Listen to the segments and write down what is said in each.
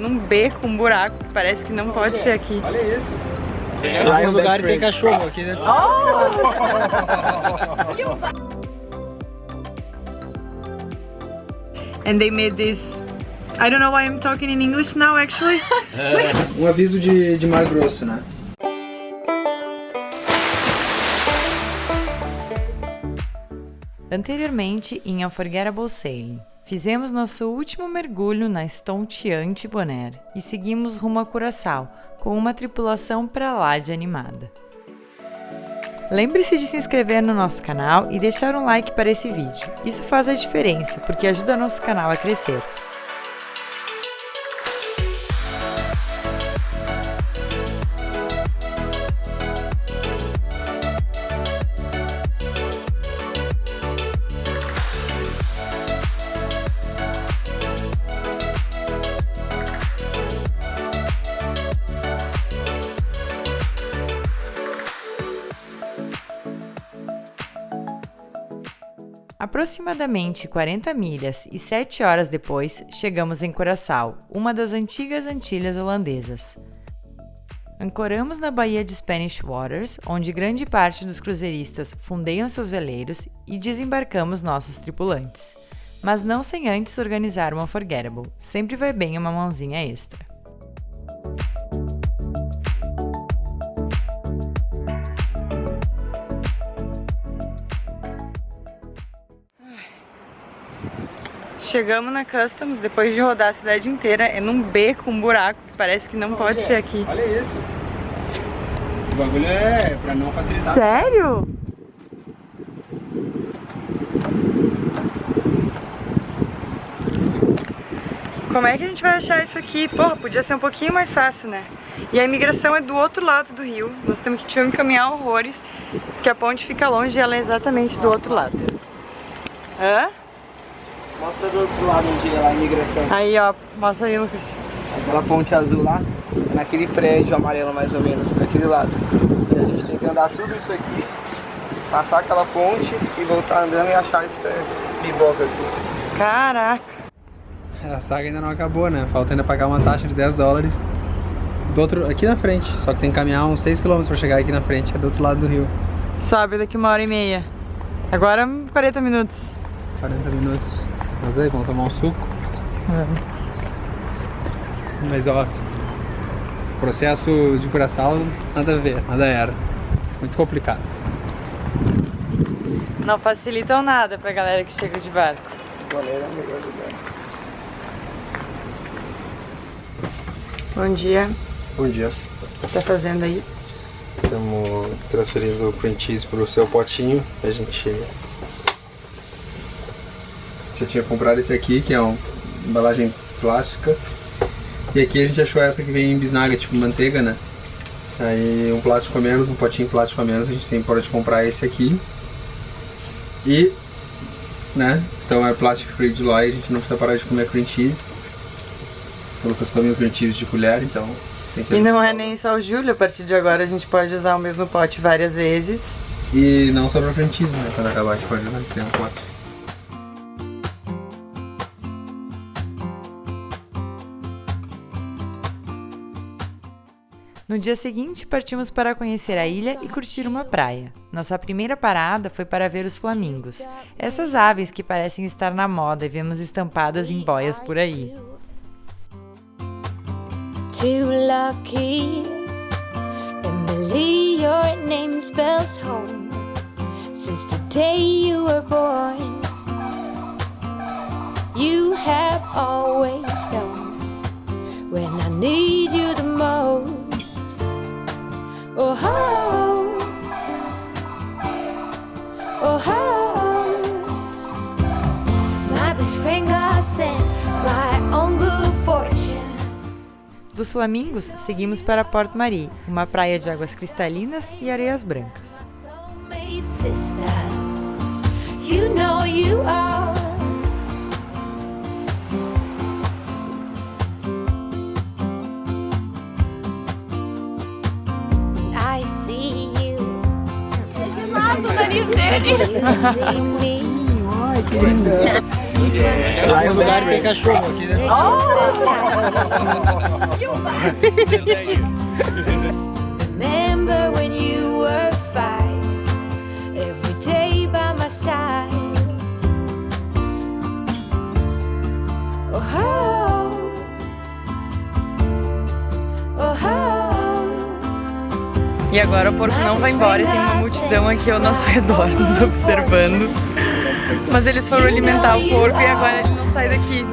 num beco, um buraco, que parece que não pode ser aqui. Olha isso. Lá é um lugar que tem cachorro aqui, né? And they made this... I don't know why I'm talking in English now, actually. Um aviso de mar grosso, né? Anteriormente, em Unforgettable Sailing, fizemos nosso último mergulho na estonteante Bonaire e seguimos rumo a Curaçao, com uma tripulação pra lá de animada. Lembre-se de se inscrever no nosso canal e deixar um like para esse vídeo. Isso faz a diferença, porque ajuda nosso canal a crescer. Aproximadamente 40 milhas e 7 horas depois, chegamos em Curaçao, uma das antigas Antilhas holandesas. Ancoramos na Baía de Spanish Waters, onde grande parte dos cruzeiristas fundeiam seus veleiros, e desembarcamos nossos tripulantes. Mas não sem antes organizar uma Unforgettable, sempre vai bem uma mãozinha extra. Chegamos na Customs, depois de rodar a cidade inteira, é num beco, um buraco, que parece que não pode ser aqui. Olha isso. O bagulho é pra não facilitar. Sério? Como é que a gente vai achar isso aqui? Porra, podia ser um pouquinho mais fácil, né? E a imigração é do outro lado do rio. Nós tivemos que caminhar horrores, porque a ponte fica longe e ela é exatamente do outro lado. Hã? Mostra do outro lado onde é lá a imigração. Aí, ó, mostra aí, Lucas. Aquela ponte azul lá, é naquele prédio amarelo mais ou menos, daquele lado. E a gente tem que andar tudo isso aqui, passar aquela ponte e voltar andando e achar esse biboca aqui. Caraca! A saga ainda não acabou, né? Falta ainda pagar uma taxa de $10 do outro, aqui na frente. Só que tem que caminhar uns 6 km pra chegar aqui na frente, é do outro lado do rio. Sobe daqui 1h30. Agora 40 minutos. 40 minutos. Mas aí, vamos tomar um suco. Mas ó, processo de Curaçao, nada a ver, nada era. Muito complicado. Não facilitam nada pra galera que chega de barco. Bonaire é o melhor lugar. Bom dia. Bom dia. O que tá fazendo aí? Estamos transferindo o cream cheese pro seu potinho. A gente já tinha comprado esse aqui, que é uma embalagem plástica. E aqui a gente achou essa que vem em bisnaga, tipo manteiga, né? Aí um plástico a menos, um potinho plástico a menos, a gente sempre pode comprar esse aqui. E, né? Então é plastic free de lá e a gente não precisa parar de comer cream cheese. O Lucas come o cream cheese de colher, então... Tem que... E não é nem só o Júlio, a partir de agora a gente pode usar o mesmo pote várias vezes. E não só pra cream cheese, né? Quando acabar a gente pode usar, a gente tem um pote. No dia seguinte, partimos para conhecer a ilha e curtir uma praia. Nossa primeira parada foi para ver os flamingos. Essas aves que parecem estar na moda e vemos estampadas em boias por aí. Too lucky, Emily, your name spells home. Since the day you were born, you have always known when I need you the most. Oh, oh, oh, oh. My best friend got sent my own good fortune. Dos flamingos, seguimos para Port Marie, uma praia de águas cristalinas e areias brancas. Sister, you know you are. I see you. Mata o nariz dele. You see me. Ai, que linda. Lá é o lugar que tem cachorro aqui, né? They're just as happy. Remember when you were 5, every day by my side. Oh, oh, oh. E agora o porco não vai embora e tem uma multidão aqui ao nosso redor nos observando. Mas eles foram alimentar o porco e agora ele não sai daqui.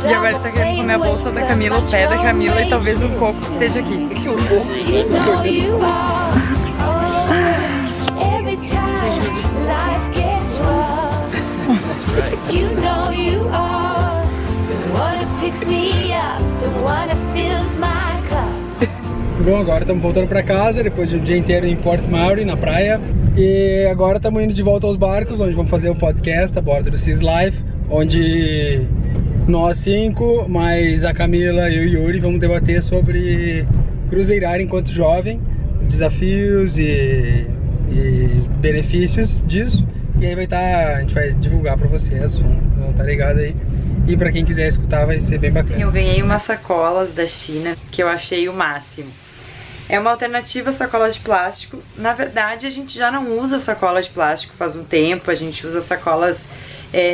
E agora ele tá querendo comer a bolsa da Camila, o pé da Camila e talvez um coco que esteja aqui. You know you are. Every time life gets rough, you know you are. The one that picks me up, the one that fills my cup. Bom, agora estamos voltando para casa, depois de um dia inteiro em Port Maury, na praia. E agora estamos indo de volta aos barcos, onde vamos fazer o podcast a bordo do Seas Life, onde nós 5, mais a Camila e o Yuri, vamos debater sobre cruzeirar enquanto jovem, desafios e benefícios disso. E aí a gente vai divulgar para vocês, vão estar ligados aí. E para quem quiser escutar vai ser bem bacana. Eu ganhei umas sacolas da China que eu achei o máximo. É uma alternativa às sacolas de plástico. Na verdade, a gente já não usa sacola de plástico faz um tempo. A gente usa sacolas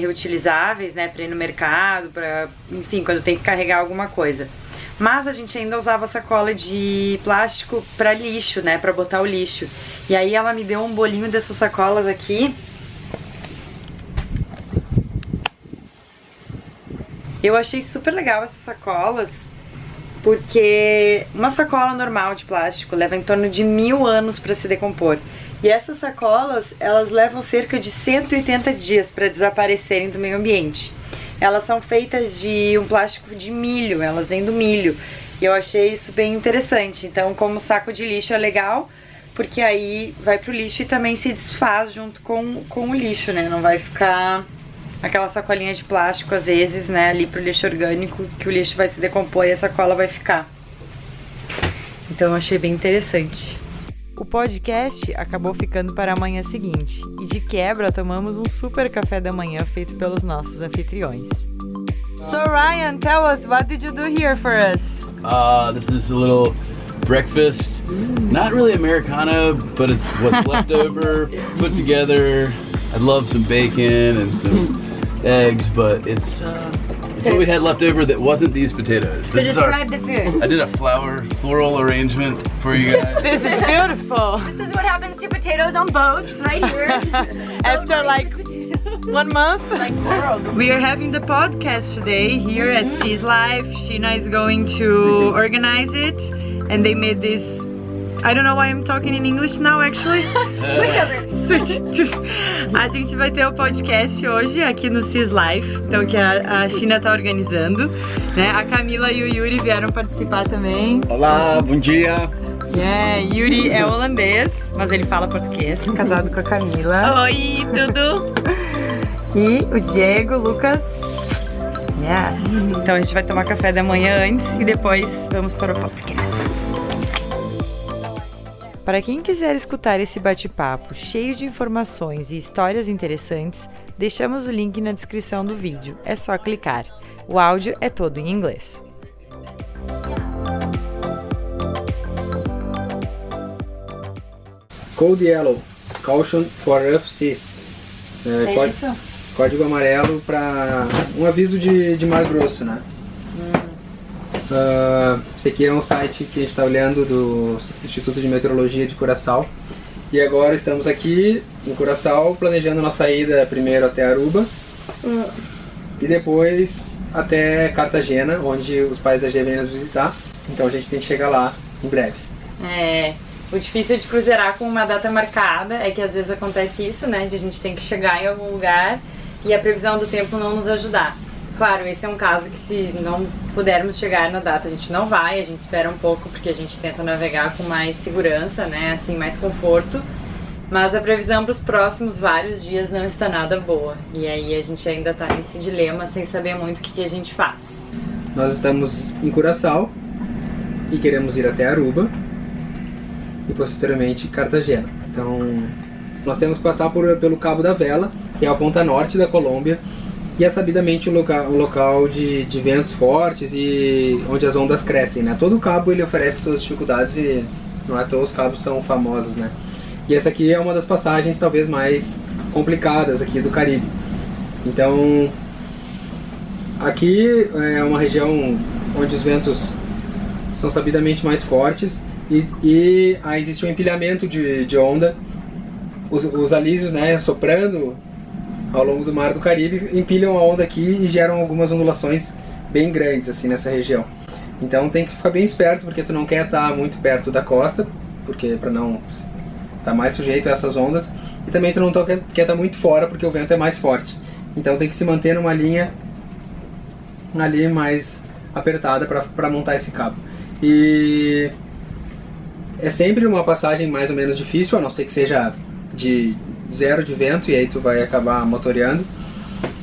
reutilizáveis, né, para ir no mercado, para, enfim, quando tem que carregar alguma coisa. Mas a gente ainda usava sacola de plástico para lixo, né, para botar o lixo. E aí ela me deu um bolinho dessas sacolas aqui. Eu achei super legal essas sacolas, porque uma sacola normal de plástico leva em torno de 1000 anos para se decompor. E essas sacolas, elas levam cerca de 180 dias para desaparecerem do meio ambiente. Elas são feitas de um plástico de milho, elas vêm do milho. E eu achei isso bem interessante. Então, como saco de lixo é legal, porque aí vai pro lixo e também se desfaz junto com o lixo, né? Não vai ficar aquela sacolinha de plástico, às vezes, né, ali pro lixo orgânico, que o lixo vai se decompor e a sacola vai ficar. Então eu achei bem interessante. O podcast acabou ficando para a manhã seguinte, e de quebra tomamos um super café da manhã feito pelos nossos anfitriões. So Ryan, tell us, what did you do here for us? This is a little breakfast, not really Americana, but it's what's left over, put together. I'd love some bacon and some eggs, but it's what we had left over that wasn't these potatoes. So describe the food. I did a floral arrangement for you guys. This is beautiful. This is what happens to potatoes on boats, right here. After like 1 month. Like corals. We are having the podcast today here at Seas Life. Sheena is going to organize it, and they made this. I don't know why I'm talking in English now, actually. Switch to... A gente vai ter o podcast hoje aqui no Seas Life, então que a Sheena tá organizando, né? A Camila e o Yuri vieram participar também. Olá, bom dia. Yuri é holandês, mas ele fala português, casado com a Camila. Oi, tudo? E o Diego, Lucas. Então a gente vai tomar café da manhã antes e depois vamos para o podcast. Para quem quiser escutar esse bate-papo cheio de informações e histórias interessantes, deixamos o link na descrição do vídeo. É só clicar. O áudio é todo em inglês. Code Yellow, Caution for Rough Seas. Isso? Código amarelo para um aviso de mar grosso, né? Esse aqui é um site que a gente está olhando do Instituto de Meteorologia de Curaçao. E agora estamos aqui em Curaçao planejando nossa ida primeiro até Aruba e depois até Cartagena, onde os pais da G vêm nos visitar. Então a gente tem que chegar lá em breve. O difícil de cruzeirar com uma data marcada é que às vezes acontece isso, né? De a gente tem que chegar em algum lugar e a previsão do tempo não nos ajudar. Claro, esse é um caso que se não pudermos chegar na data, a gente não vai, a gente espera um pouco porque a gente tenta navegar com mais segurança, né, assim, mais conforto. Mas a previsão para os próximos vários dias não está nada boa. E aí a gente ainda está nesse dilema sem saber muito o que a gente faz. Nós estamos em Curaçao e queremos ir até Aruba e posteriormente Cartagena. Então nós temos que passar pelo Cabo da Vela, que é a ponta norte da Colômbia, e é sabidamente o local de ventos fortes e onde as ondas crescem, né? Todo cabo ele oferece suas dificuldades e não é à toa os cabos são famosos, né? E essa aqui é uma das passagens talvez mais complicadas aqui do Caribe. Então, aqui é uma região onde os ventos são sabidamente mais fortes e existe um empilhamento de onda. Os alísios, né, soprando ao longo do mar do Caribe, empilham a onda aqui e geram algumas ondulações bem grandes assim nessa região. Então tem que ficar bem esperto, porque tu não quer estar muito perto da costa, porque para não estar mais sujeito a essas ondas, e também tu não quer estar muito fora, porque o vento é mais forte. Então tem que se manter numa linha ali mais apertada para montar esse cabo. E é sempre uma passagem mais ou menos difícil, a não ser que seja de zero de vento, e aí tu vai acabar motoreando.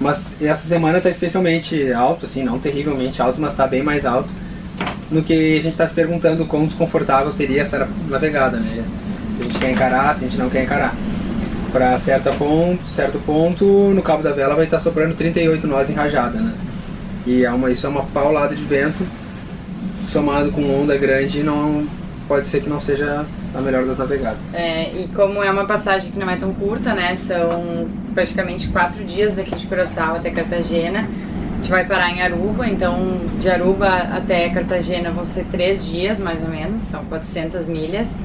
Mas essa semana está especialmente alto, assim, não terrivelmente alto, mas está bem mais alto no que a gente está se perguntando quão desconfortável seria essa navegada, né? Se a gente quer encarar, se a gente não quer encarar. Para certo ponto, no Cabo da Vela vai estar soprando 38 nós em rajada, né? E isso é uma paulada de vento, somado com onda grande, não pode ser que não seja a melhor das navegadas. E como é uma passagem que não é tão curta, né? São praticamente 4 dias daqui de Curaçao até Cartagena. A gente vai parar em Aruba, então de Aruba até Cartagena vão ser 3 dias mais ou menos, são 400 milhas.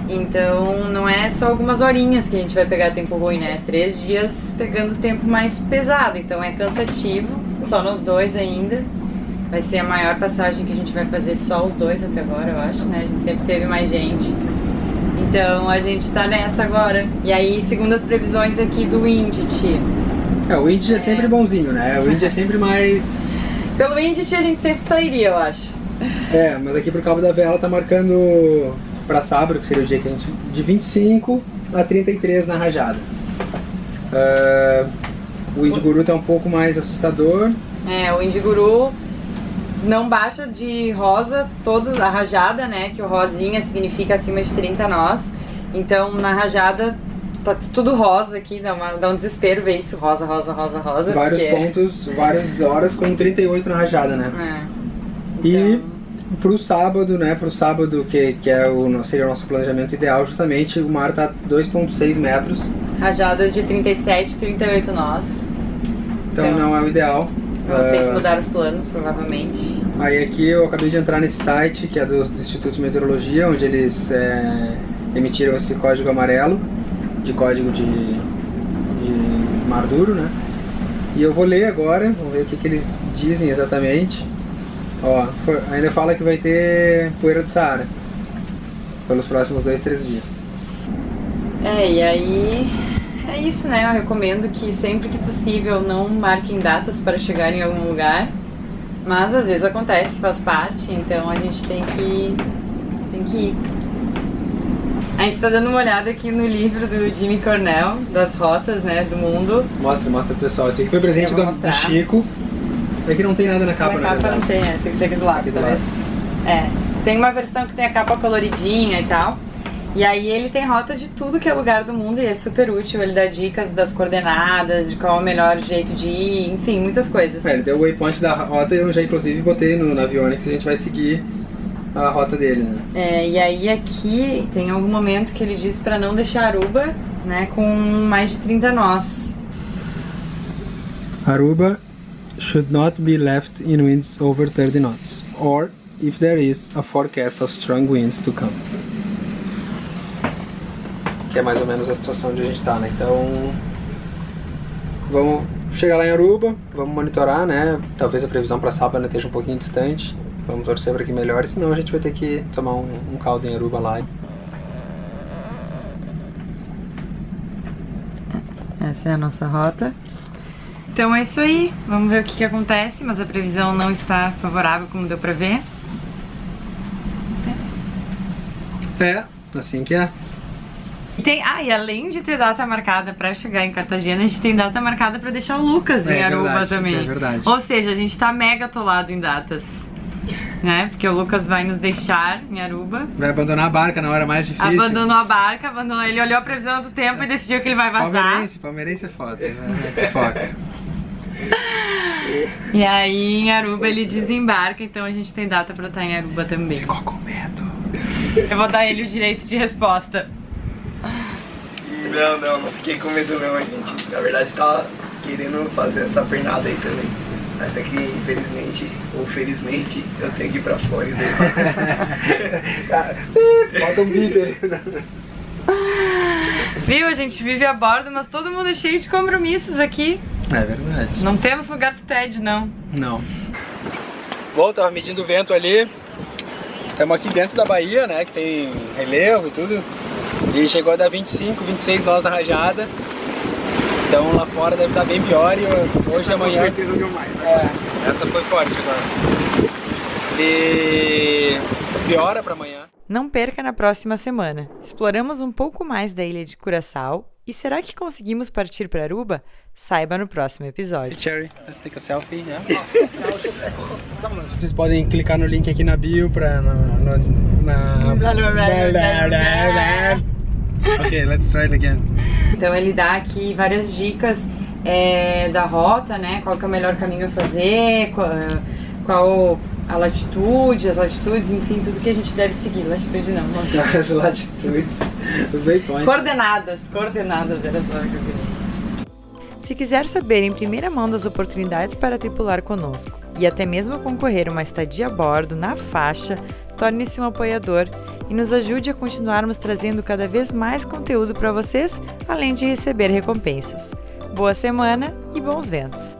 Então não é só algumas horinhas que a gente vai pegar tempo ruim, né? 3 dias pegando tempo mais pesado, então é cansativo, só nós dois ainda. Vai ser a maior passagem que a gente vai fazer, só os dois até agora, eu acho, né? A gente sempre teve mais gente. Então a gente tá nessa agora. E aí, segundo as previsões aqui do Indit... o Indit é sempre bonzinho, né? O Indit é sempre mais... Pelo Indit a gente sempre sairia, eu acho. Mas aqui pro Cabo da Vela tá marcando para sábado, que seria o dia que a gente... de 25 a 33 na rajada. O Indiguru tá um pouco mais assustador. O Indiguru não baixa de rosa toda a rajada, né? Que o rosinha significa acima de 30 nós. Então na rajada tá tudo rosa aqui, dá um desespero ver isso, rosa. Vários pontos, várias horas com 38 na rajada, né? Então... E pro sábado, né? Pro sábado, que seria o nosso planejamento ideal, justamente, o mar tá 2,6 metros. Rajadas de 37, 38 nós. Então não é o ideal. Vamos ter que mudar os planos, provavelmente. Aí aqui eu acabei de entrar nesse site, que é do Instituto de Meteorologia, onde eles emitiram esse código amarelo, de código de mar duro, né? E eu vou ler agora, vamos ver o que eles dizem exatamente. Ainda fala que vai ter poeira do Saara pelos próximos 2-3 dias. E aí é isso, né? Eu recomendo que sempre que possível não marquem datas para chegar em algum lugar, mas às vezes acontece, faz parte, então a gente tem que ir. A gente tá dando uma olhada aqui no livro do Jimmy Cornell, das rotas, né, do mundo. Mostra pro pessoal. Esse aqui foi presente do Chico. É que não tem nada na capa, na capa não tem, tem que ser aqui do lado, talvez. Tem uma versão que tem a capa coloridinha e tal. E aí ele tem rota de tudo que é lugar do mundo e é super útil. Ele dá dicas das coordenadas, de qual é o melhor jeito de ir, enfim, muitas coisas. Ele deu o waypoint da rota e eu já inclusive botei no Navionics, a gente vai seguir a rota dele, né? E aí aqui tem algum momento que ele diz para não deixar Aruba, né, com mais de 30 nós. Aruba should not be left in winds over 30 knots, or if there is a forecast of strong winds to come. Que é mais ou menos a situação onde a gente está, né? Então, vamos chegar lá em Aruba, vamos monitorar, né? Talvez a previsão para sábado esteja um pouquinho distante, vamos torcer para que melhore, senão a gente vai ter que tomar um caldo em Aruba lá. Essa é a nossa rota. Então é isso aí, vamos ver o que acontece, mas a previsão não está favorável, como deu pra ver. Assim que é. E além de ter data marcada pra chegar em Cartagena, a gente tem data marcada pra deixar o Lucas em Aruba também. É verdade. Ou seja, a gente tá mega atolado em datas, né? Porque o Lucas vai nos deixar em Aruba. Vai abandonar a barca na hora mais difícil. Abandonou a barca, ele olhou a previsão do tempo e decidiu que ele vai vazar. Palmeirense é foda, né? Foca. E aí em Aruba ele desembarca, então a gente tem data pra estar em Aruba também. Ficou com medo. Eu vou dar ele o direito de resposta. Não fiquei com medo não, gente. Na verdade tava querendo fazer essa pernada aí também. Mas é que infelizmente, ou felizmente, eu tenho que ir pra Flórida. Bota um bíper. Viu? A gente vive a bordo, mas todo mundo é cheio de compromissos aqui. É verdade. Não temos lugar pro Ted, não. Não. Bom, tava medindo o vento ali. Estamos aqui dentro da Bahia, né? Que tem relevo e tudo. E chegou a dar 25, 26 nós na rajada. Então lá fora deve estar bem pior e hoje e amanhã... Com certeza deu mais. Essa foi forte agora. E piora para amanhã. Não perca na próxima semana. Exploramos um pouco mais da ilha de Curaçao. E será que conseguimos partir para Aruba? Saiba no próximo episódio. Cherry, let's take a selfie, yeah? Vocês podem clicar no link aqui na bio para Ok, let's try it again. Então ele dá aqui várias dicas da rota, né? Qual que é o melhor caminho a fazer, qual a latitude, as latitudes, enfim, tudo que a gente deve seguir. Latitude não, As latitudes, os waypoints. Coordenadas era as palavras que eu queria. Se quiser saber em primeira mão das oportunidades para tripular conosco e até mesmo concorrer a uma estadia a bordo na faixa, torne-se um apoiador e nos ajude a continuarmos trazendo cada vez mais conteúdo para vocês, além de receber recompensas. Boa semana e bons ventos!